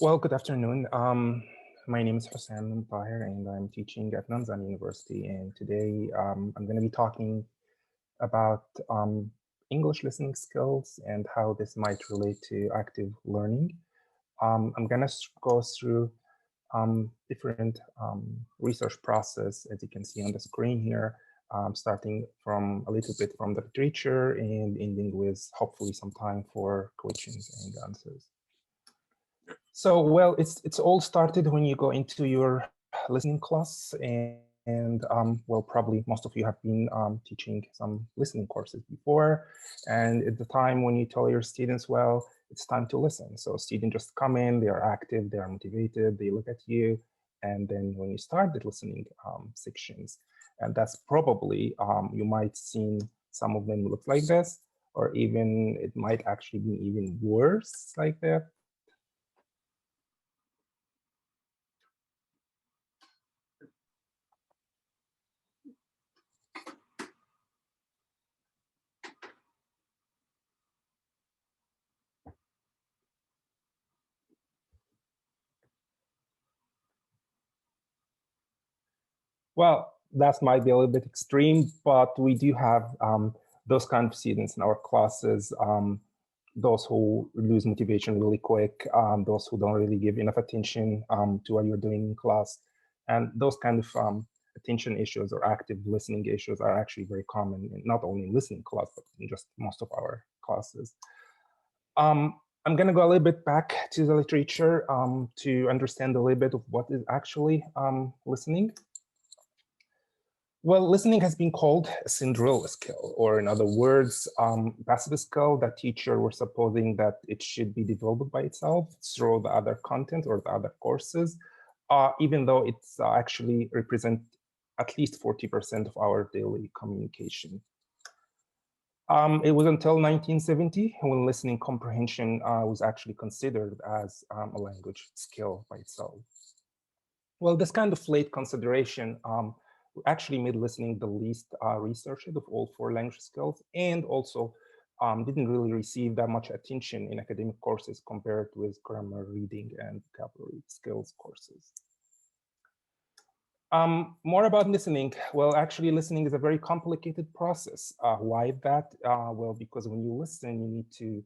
Well, good afternoon. My name is Hasam Elmetaher, and I'm teaching at Nanzan University. And today I'm going to be talking about English listening skills and how this might relate to active learning. I'm going to go through different research process, as you can see on the screen here, starting from a little bit from the literature and ending with hopefully some time for questions and answers. So, well, it's all started when you go into your listening class, and well, probably most of you have been teaching some listening courses before. And at the time when you tell your students, well, it's time to listen. So students just come in, they are active, they are motivated, they look at you, and then when you start the listening sections, and that's probably you might seen some of them look like this, or even it might actually be even worse like that. Well, that might be a little bit extreme, but we do have those kind of students in our classes, those who lose motivation really quick, those who don't really give enough attention to what you're doing in class. And those kind of attention issues or active listening issues are actually very common, not only in listening class, but in just most of our classes. I'm going to go a little bit back to the literature to understand a little bit of what is actually listening. Well, listening has been called a Cinderella skill, or in other words, passive skill that teacher were supposing that it should be developed by itself through the other content or the other courses, even though it's actually represent at least 40% of our daily communication. It was until 1970 when listening comprehension was actually considered as a language skill by itself. Well, this kind of late consideration actually made listening the least researched of all four language skills, and also didn't really receive that much attention in academic courses compared with grammar, reading, and vocabulary skills courses. More about listening. Well, actually, listening is a very complicated process. Why that? Well, because when you listen, you need to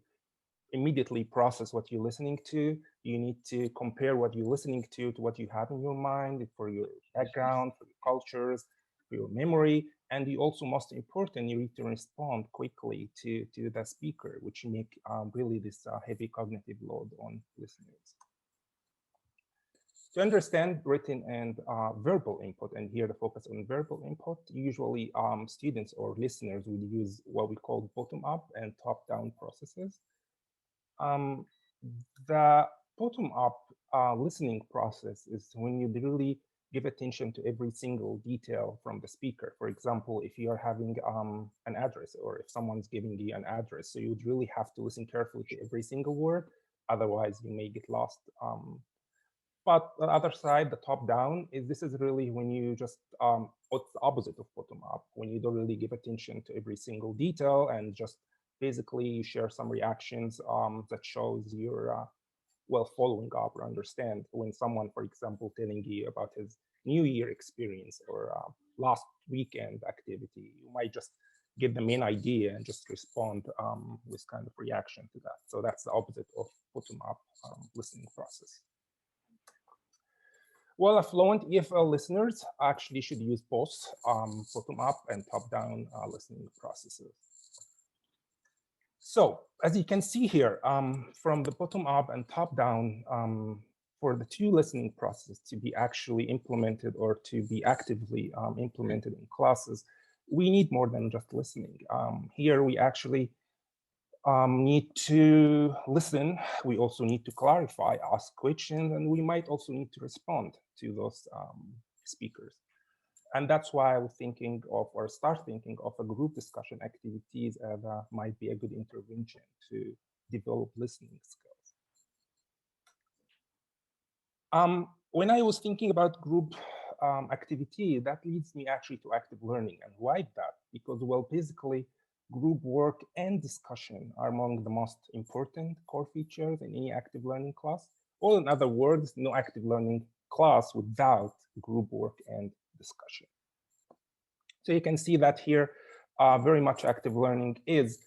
immediately process what you're listening to. You need to compare what you're listening to what you have in your mind for your background, for your cultures, for your memory. And you also, most important, you need to respond quickly to the speaker, which make really this heavy cognitive load on listeners. To understand written and verbal input, and here the focus on verbal input, usually students or listeners would use what we call bottom-up and top-down processes. Um, the bottom-up listening process is when you really give attention to every single detail from the speaker. For example, if you are having an address, or if someone's giving you an address, so you would really have to listen carefully to every single word, otherwise you may get lost. But the other side, the top-down, is this is really when you just, what's the opposite of bottom-up, when you don't really give attention to every single detail and just basically you share some reactions that shows you're, well, following up or understand when someone, for example, telling you about his New Year experience or last weekend activity, you might just give the main idea and just respond with kind of reaction to that. So that's the opposite of bottom-up listening process. Well, fluent EFL listeners actually should use both bottom-up and top-down listening processes. So as you can see here, from the bottom-up and top-down, for the two listening processes to be actually implemented or to be actively implemented in classes, we need more than just listening. Here we actually need to listen. We also need to clarify, ask questions, and we might also need to respond to those speakers. And that's why I was thinking of, or start thinking of, a group discussion activities as might be a good intervention to develop listening skills. When I was thinking about group activity, that leads me actually to active learning. And why that? Because, well, basically, group work and discussion are among the most important core features in any active learning class. Or in other words, no active learning class without group work and discussion. So you can see that here, very much active learning is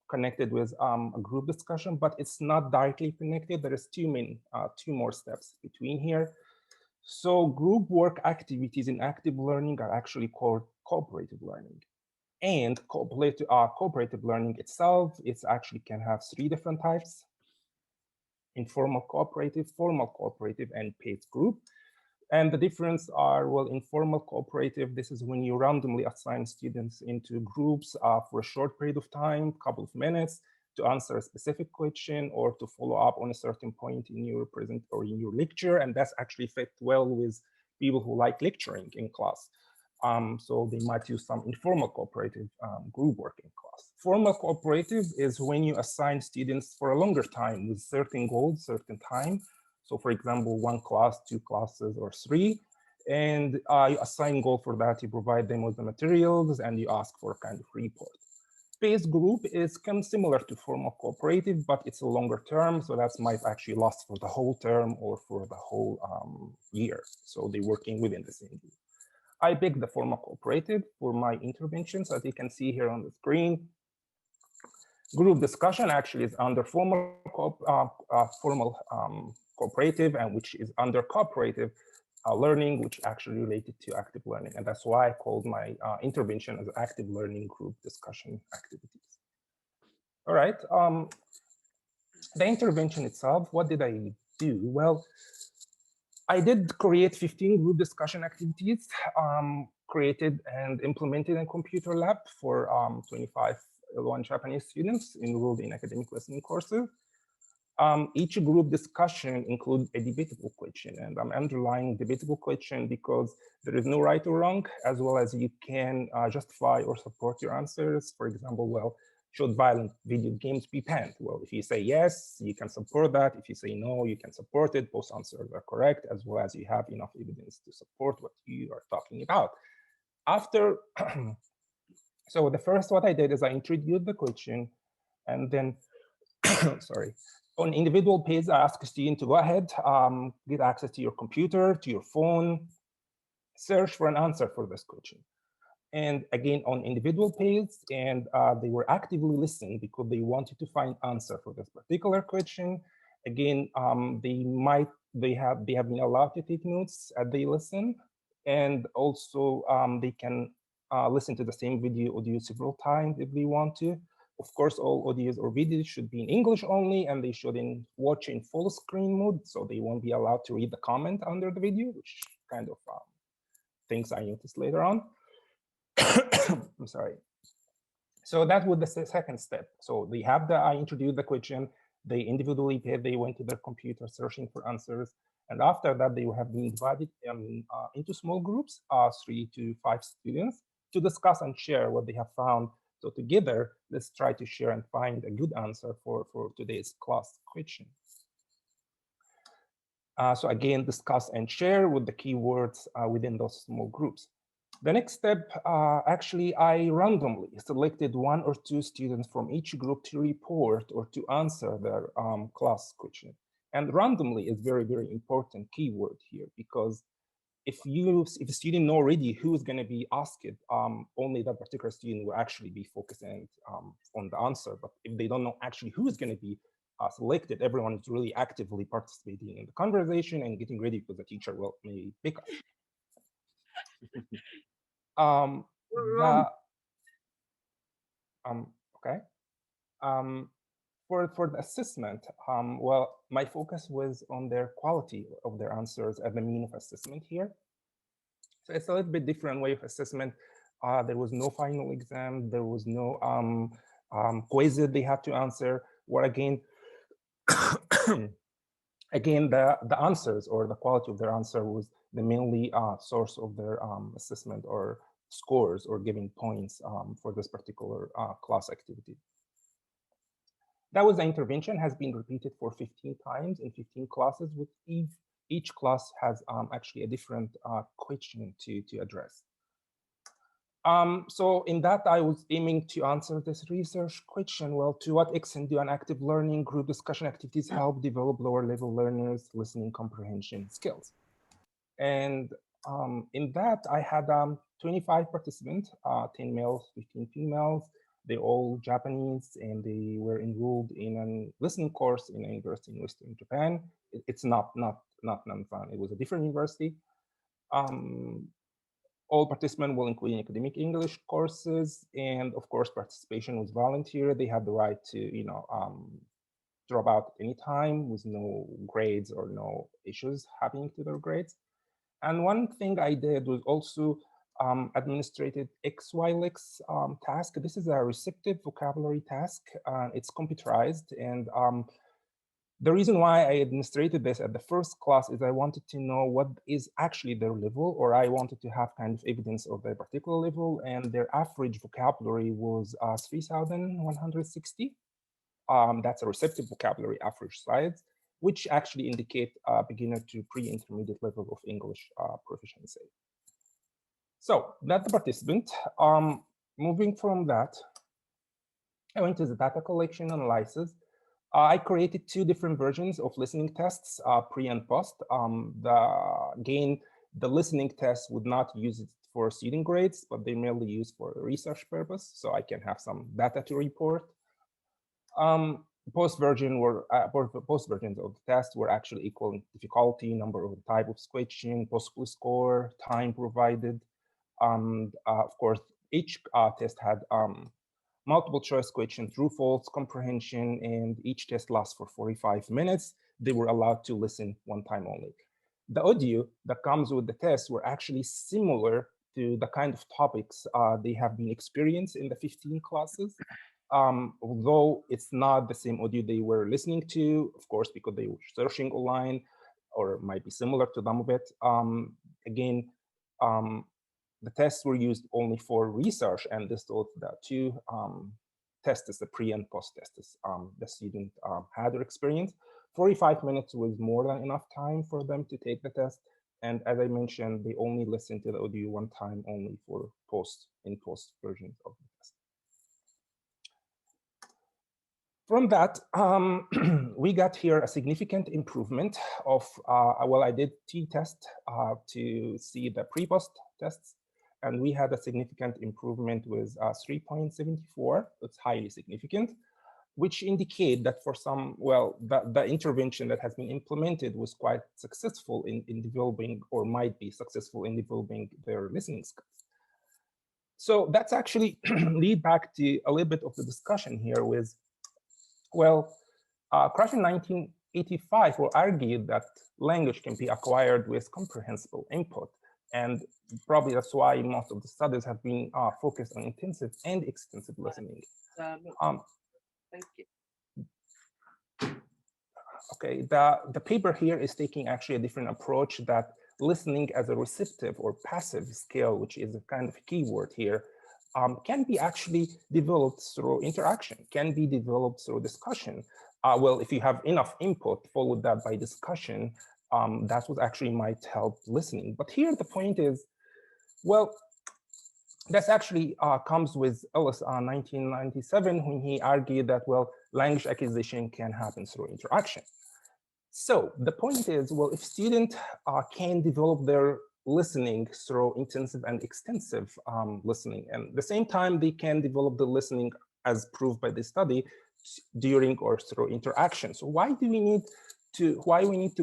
connected with a group discussion, but it's not directly connected. There is two more steps between here. So group work activities in active learning are actually called cooperative learning. And cooperative learning itself, it actually can have three different types: informal cooperative, formal cooperative, and paid group. And the difference are, well, informal cooperative, this is when you randomly assign students into groups for a short period of time, couple of minutes, to answer a specific question or to follow up on a certain point in your present or in your lecture. And that's actually fit well with people who like lecturing in class. So they might use some informal cooperative group work in class. Formal cooperative is when you assign students for a longer time with certain goals, certain time. So for example, 1 class, 2 classes, or 3. And you assign goal for that, you provide them with the materials, and you ask for a kind of report. Space group is kind of similar to formal cooperative, but it's a longer term. So that might actually last for the whole term or for the whole year. So they're working within the same group. I picked the formal cooperative for my interventions, as you can see here on the screen. Group discussion actually is under formal cooperative, and which is under cooperative learning, which actually related to active learning. And that's why I called my intervention as active learning group discussion activities. All right. The intervention itself, what did I do? Well, I did create 15 group discussion activities created and implemented in computer lab for 25 L1 Japanese students enrolled in academic listening courses. Each group discussion includes a debatable question, and I'm underlying debatable question because there is no right or wrong, as well as you can justify or support your answers. For example, well, should violent video games be banned? Well, if you say yes, you can support that. If you say no, you can support it. Both answers are correct, as well as you have enough evidence to support what you are talking about. After, so the first what I did is I introduced the question, and then, sorry, on individual page, I ask a student to go ahead, get access to your computer, to your phone, search for an answer for this question. And again, on individual page, and they were actively listening because they wanted to find answer for this particular question. Again, they have been allowed to take notes as they listen, and also they can listen to the same audio several times if they want to. Of course, all audios or videos should be in English only, and they shouldn't watch in full screen mode, so they won't be allowed to read the comment under the video, which kind of things I noticed later on. I'm sorry. So that was the second step. So they have I introduced the question, they individually they went to their computer searching for answers. And after that, they have been divided into small groups, 3 to 5 students, to discuss and share what they have found. So together, let's try to share and find a good answer for today's class question. So again, discuss and share with the keywords within those small groups. The next step, actually, I randomly selected 1 or 2 students from each group to report or to answer their class question. And randomly is very, very important keyword here, because if a student know already who is going to be asked, only that particular student will actually be focusing on the answer. But if they don't know actually who is going to be selected, everyone is really actively participating in the conversation and getting ready because the teacher will maybe pick up. Okay. For the assessment, well, my focus was on their quality of their answers at the mean of assessment here. So it's a little bit different way of assessment. There was no final exam. There was no quiz that they had to answer. Or again, again, the answers or the quality of their answer was the mainly source of their assessment or scores or giving points for this particular class activity. That was the intervention, has been repeated for 15 times in 15 classes, with each class has actually a different question to address. So in that, I was aiming to answer this research question. Well, to what extent do an active learning group discussion activities help develop lower level learners' listening comprehension skills? And in that, I had 25 participants, 10 males, 15 females. They're all Japanese, and they were enrolled in a listening course in a university in Western Japan. It's not Nanzan. It was a different university. All participants will include academic English courses, and of course, participation was volunteer. They had the right to, drop out at any time with no grades or no issues happening to their grades. And one thing I did was also administrated XYLX task. This is a receptive vocabulary task. It's computerized, and the reason why I administrated this at the first class is I wanted to know what is actually their level, or I wanted to have kind of evidence of their particular level, and their average vocabulary was 3,160. That's a receptive vocabulary average size, which actually indicate beginner to pre-intermediate level of English proficiency. So that's the participant. Moving from that, I went to the data collection analysis. I created two different versions of listening tests, pre and post. The listening test would not use it for student grades, but they merely use for research purpose, so I can have some data to report. Post versions of the test were actually equal in difficulty, number of type of question, possible score, time provided. Of course, each test had multiple choice question, true, false, comprehension, and each test lasts for 45 minutes. They were allowed to listen one time only. The audio that comes with the test were actually similar to the kind of topics they have been experienced in the 15 classes. Although it's not the same audio they were listening to, of course, because they were searching online, or might be similar to them a bit. Again, the tests were used only for research, and this taught the two tests, the pre and post tests, the student had their experience. 45 minutes was more than enough time for them to take the test. And as I mentioned, they only listened to the audio one time only for post versions of the test. From that, we got here a significant improvement of, well, I did t-test to see the pre-post tests, and we had a significant improvement with 3.74. It's highly significant, which indicate that for some, well, the intervention that has been implemented was quite successful in developing, or might be successful in developing their listening skills. So that's actually lead back to a little bit of the discussion here with, well, Crash in 1985 argued that language can be acquired with comprehensible input. And probably that's why most of the studies have been focused on intensive and extensive listening. Thank you. Okay, the paper here is taking actually a different approach, that listening as a receptive or passive skill, which is a kind of keyword here, can be actually developed through interaction, can be developed through discussion. Well, if you have enough input, followed that by discussion, that's what actually might help listening. But here the point is, well, that actually comes with Ellis 1997, when he argued that, well, language acquisition can happen through interaction. So the point is, well, if students can develop their listening through intensive and extensive listening, and at the same time they can develop the listening as proved by the study during or through interaction. So why we need to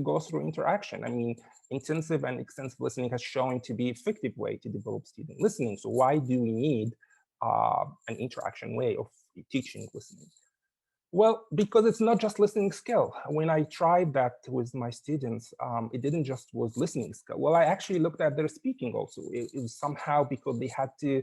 go through interaction? I mean, intensive and extensive listening has shown to be an effective way to develop student listening. So why do we need an interaction way of teaching listening? Well, because it's not just listening skill. When I tried that with my students, it didn't just was listening skill. Well, I actually looked at their speaking also. It was somehow because they had to,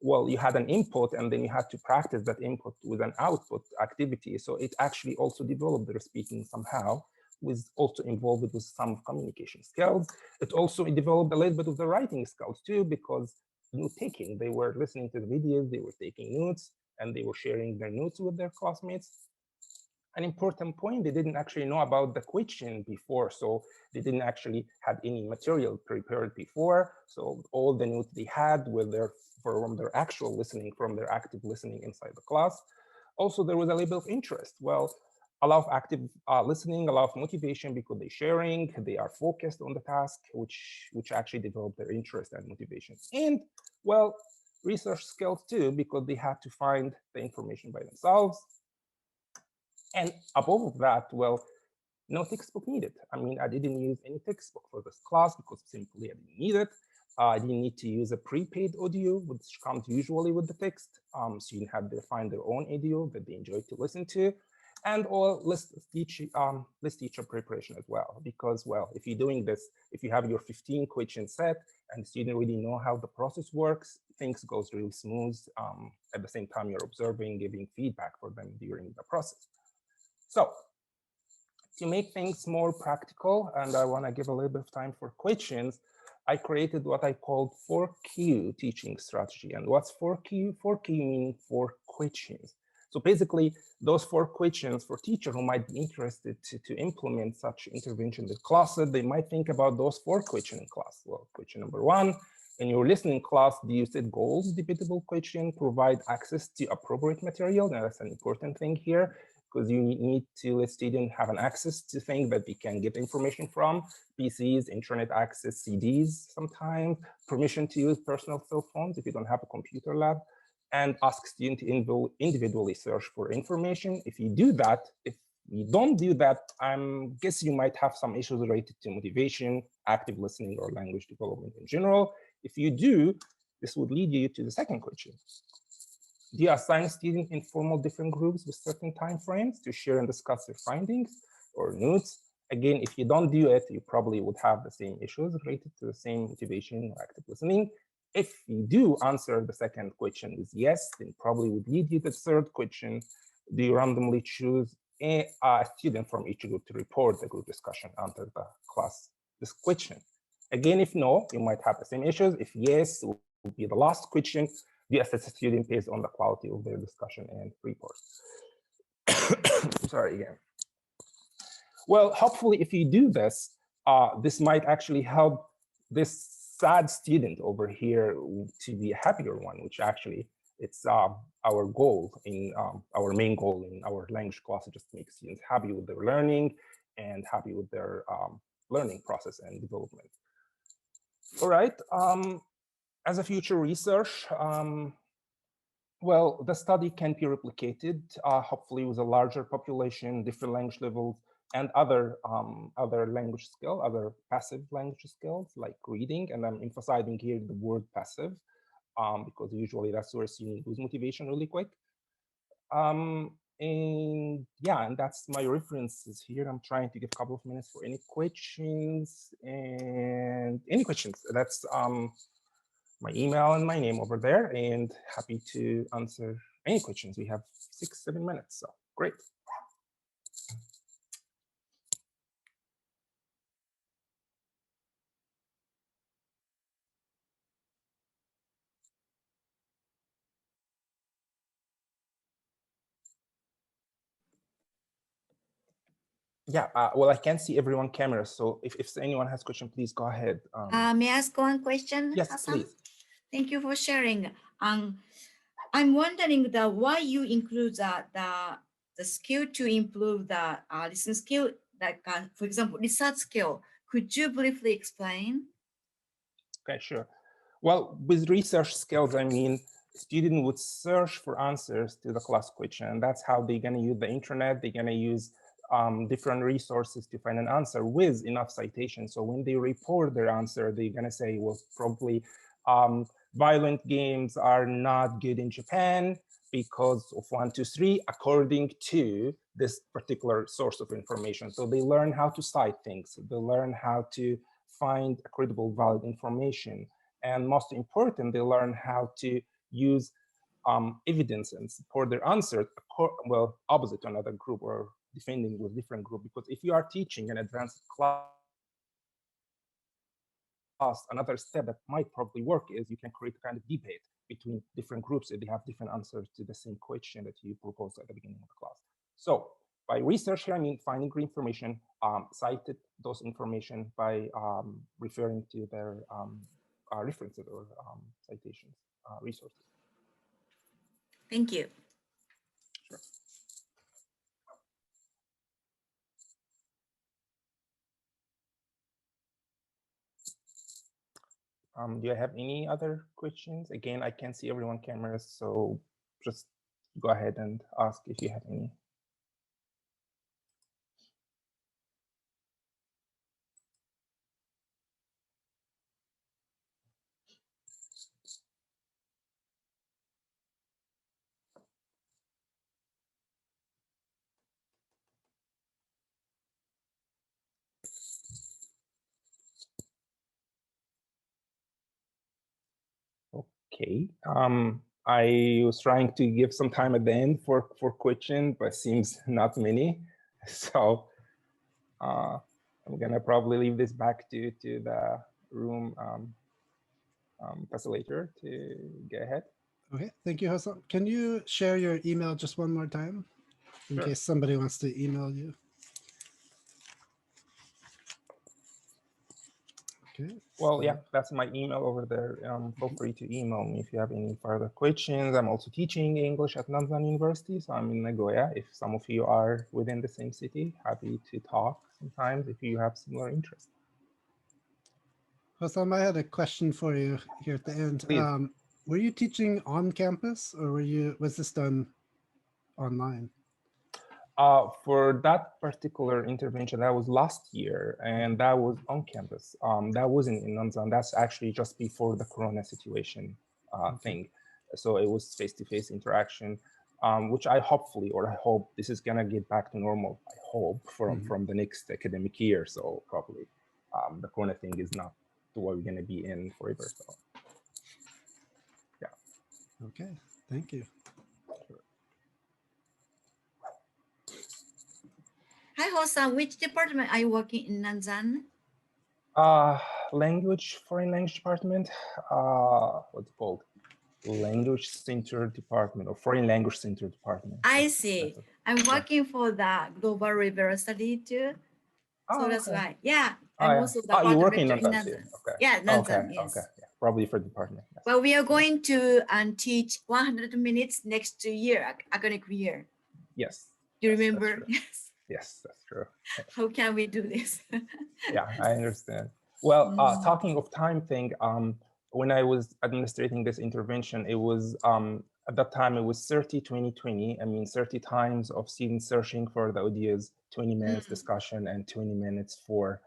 well, you had an input and then you had to practice that input with an output activity. So it actually also developed their speaking somehow, was also involved with some communication skills. It also developed a little bit of the writing skills too, because note-taking, they were listening to the videos, they were taking notes, and they were sharing their notes with their classmates. An important point, they didn't actually know about the question before, so they didn't actually have any material prepared before. So all the notes they had were their from their actual listening, from their active listening inside the class. Also, there was a label of interest. Well, a lot of active listening, a lot of motivation because they're sharing, they are focused on the task, which actually develop their interest and motivation. And well, research skills too, because they had to find the information by themselves. And above that, well, no textbook needed. I mean, I didn't use any textbook for this class because simply I didn't need it. I didn't need to use a prepaid audio, which comes usually with the text. Students had to find their own audio that they enjoy to listen to. And or list teacher preparation as well. Because, well, if you're doing this, if you have your 15 question set and the student really know how the process works, things goes really smooth. At the same time, you're observing, giving feedback for them during the process. So to make things more practical, and I want to give a little bit of time for questions, I created what I called 4Q teaching strategy. And what's 4Q? 4Q meaning 4 questions. So basically, those 4 questions for teachers who might be interested to implement such intervention in the classes, they might think about those 4 questions in class. Well, question number 1, in your listening class, do you set goals, debatable question, provide access to appropriate material? Now, that's an important thing here, because you need to let students have an access to things that they can get information from, PCs, internet access, CDs sometimes, permission to use personal cell phones if you don't have a computer lab, and ask students to individually search for information. If you do that, if you don't do that, I guess you might have some issues related to motivation, active listening, or language development in general. If you do, this would lead you to the second question. Do you assign students in formal different groups with certain time frames to share and discuss their findings or notes? Again, if you don't do it, you probably would have the same issues related to the same motivation or active listening. If you do answer the second question with yes, then probably would lead you to the third question. Do you randomly choose a student from each group to report the group discussion under the class this question? Again, if no, you might have the same issues. If yes, it would be the last question. Do you assess a student based on the quality of their discussion and report? Sorry again. Well, hopefully, if you do this, this might actually help this sad student over here to be a happier one, which actually it's our goal in our main goal in our language class, just to make students happy with their learning and happy with their learning process and development. All right. As a future research, well, the study can be replicated, hopefully with a larger population, different language levels, and other language skills, other passive language skills like reading. And I'm emphasizing here the word passive because usually that's where students lose motivation really quick. And yeah, and that's my references here. I'm trying to give a couple of minutes for any questions and any questions. That's my email and my name over there, and happy to answer any questions. We have 6-7 minutes, so great. Yeah, well, I can't see everyone camera, so if anyone has question, please go ahead. May I ask one question? Yes, Hasam? please. Thank you for sharing. I'm wondering why you include the skill to improve the listening skill, like for example, research skill. Could you briefly explain? Okay, sure. Well, with research skills, I mean, student would search for answers to the class question, and that's how they're going to use the internet. They're going to use different resources to find an answer with enough citation. So when they report their answer, they're going to say, well, probably violent games are not good in Japan because of 1, 2, 3, according to this particular source of information. So they learn how to cite things. They learn how to find credible, valid information. And most important, they learn how to use evidence and support their answer, well, opposite to another group or defending with different group. Because if you are teaching an advanced class, another step that might probably work is you can create a kind of debate between different groups if they have different answers to the same question that you proposed at the beginning of the class. So by research here, I mean finding information, cited those information by referring to their references or citations. resources. Thank you. Sure. Do you have any other questions? Again, I can't see everyone's cameras, so just go ahead and ask if you have any. Okay. I was trying to give some time at the end for questions, but seems not many. So I'm gonna probably leave this back to the room facilitator to go ahead. Okay, thank you, Hasam. Can you share your email just one more time in Sure. case somebody wants to email you? Okay. Well, yeah, that's my email over there. Feel free to email me if you have any further questions. I'm also teaching English at Nanzan University, so I'm in Nagoya. If some of you are within the same city, happy to talk sometimes if you have similar interests. Hasam, I had a question for you here at the end. Please. Were you teaching on campus or was this done online? For that particular intervention, that was last year, and that was on campus. That wasn't in Nanzan. That's actually just before the Corona situation thing. So it was face-to-face interaction, which I hope this is gonna get back to normal. I hope from the next academic year. So probably the Corona thing is not what we're gonna be in forever. So yeah. Okay, thank you. Hi, Hasam. Which department are you working in Nanzan? Foreign language department. What's it called? Language Center Department or Foreign Language Center Department. I see. I'm working for the Global River Study too. So that's okay. why. Yeah. Oh, I'm yeah. also the You're working on in that too. Okay. Yeah, Nanzan, Okay. yes. Okay. Yeah. Probably for the department. Yes. Well, we are going to teach 100 minutes next year, academic year. Yes. Do you Yes, remember? Yes. Yes, that's true. How can we do this? Yeah, I understand. Well, talking of time thing, when I was administrating this intervention, it was at that time it was 30, 20, 20. I mean, 30 times of students searching for the ideas, 20 minutes discussion, and 20 minutes for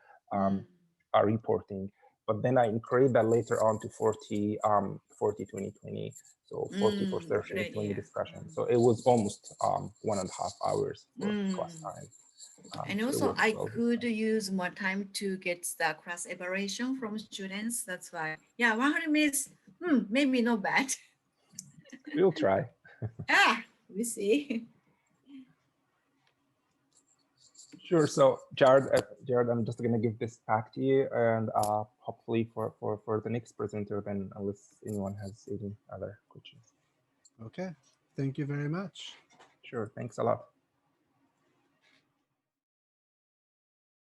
reporting. But then I increased that later on to 40, 40, 20, 20. So 40 for searching, 20 discussion. So it was almost 1.5 hours for class time. And also I could use more time to get the class evaluation from students. That's why, yeah, 100 minutes, maybe not bad. We'll try. We see. Sure. So Jared, I'm just gonna give this back to you, and hopefully for the next presenter, then unless anyone has any other questions. Okay, thank you very much. Sure. Thanks a lot.